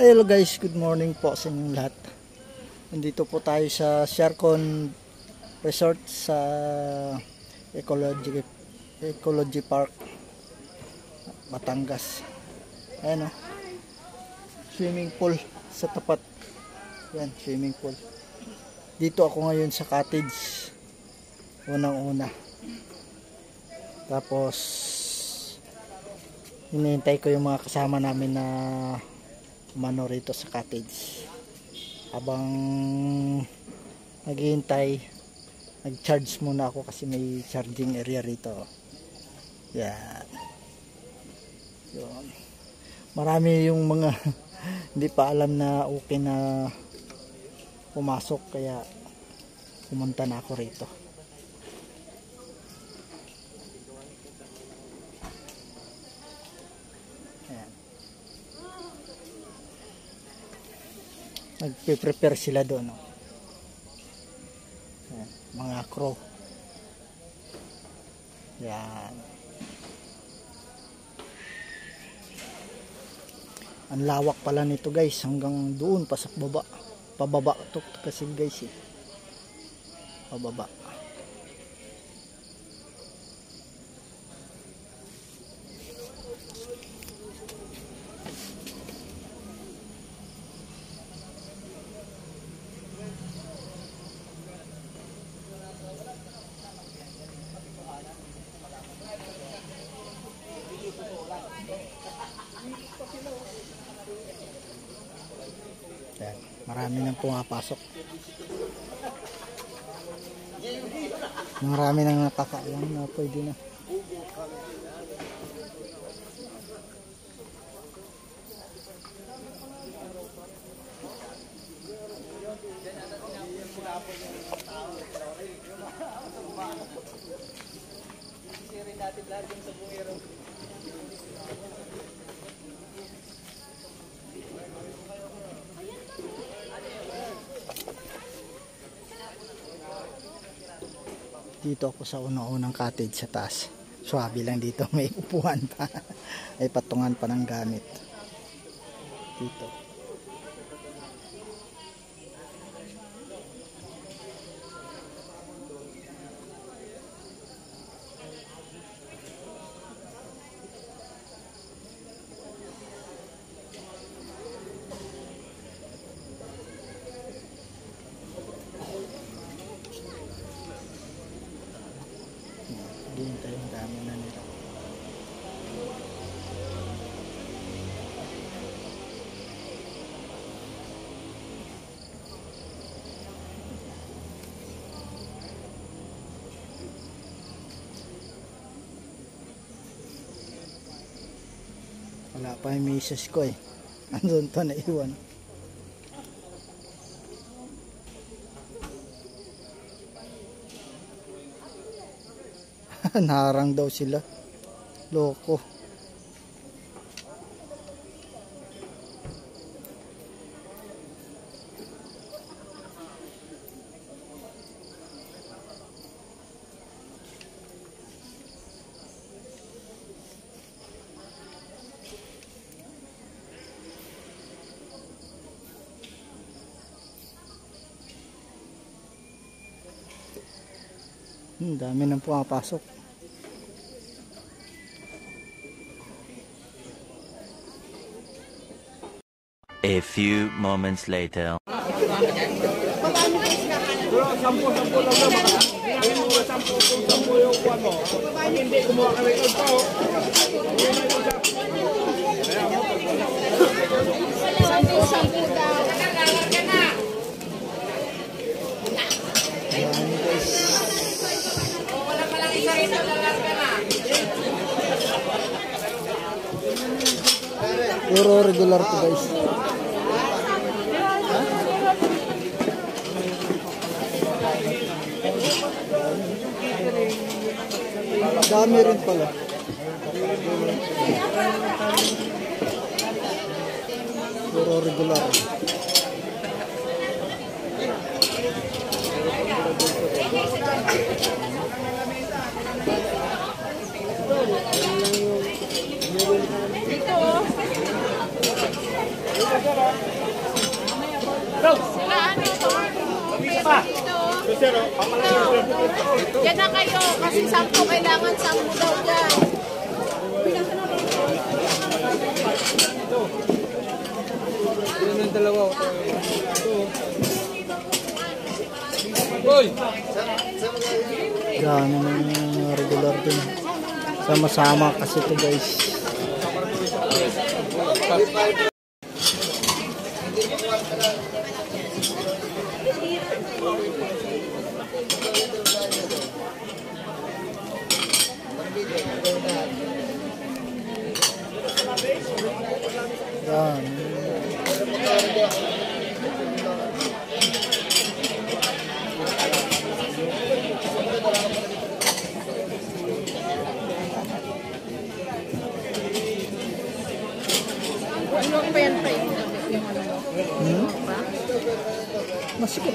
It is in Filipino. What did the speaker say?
Hello guys, good morning po sa inyong lahat. Nandito po tayo sa Siargao Resort sa Ecology Park, Batangas. Ayan o, swimming pool sa tapat. Yan, swimming pool. Dito ako ngayon sa cottage, unang-una. Tapos hinihintay ko yung mga kasama namin na umano rito sa cottage. Habang naghihintay, nag-charge muna ako kasi may charging area rito. Yan. Yun. Marami yung mga hindi pa alam na okay na pumasok, kaya pumunta na ako rito. Nagpe-prepare sila doon, no? Ayan, mga crow. Yan. Ang lawak pala nito guys, hanggang doon pa sa baba. Pababa to kasi guys eh. Pababa. Yan, marami nang pumapasok. Marami nang nakakaalam na pwede na. Dito ako sa unang cottage sa taas. Swabe lang dito, may upuan pa. Ay patungan pa ng gamit. Dito. Hintay yung dami na nila. Wala pa yung misis ko eh. Andun pa na iwan. Narang daw sila. Loko. Dami nang pumapasok. A few moments later. Sampo lang naman. Sampo yung kuwan mo. Hindi kumuha ka rin ito. Sampo daw. Wala palang isa ito, lalarga na. Puro regular to guys. Dami rin pala. Puro regular. Dito. Yan na kayo, kasi 10 kailangan, 10 daw dyan. Yan ang dalawa. Boy! Yan ang regular din. Sama-sama kasi ito guys. Yan. Ano pa yan pa yun? Masikip.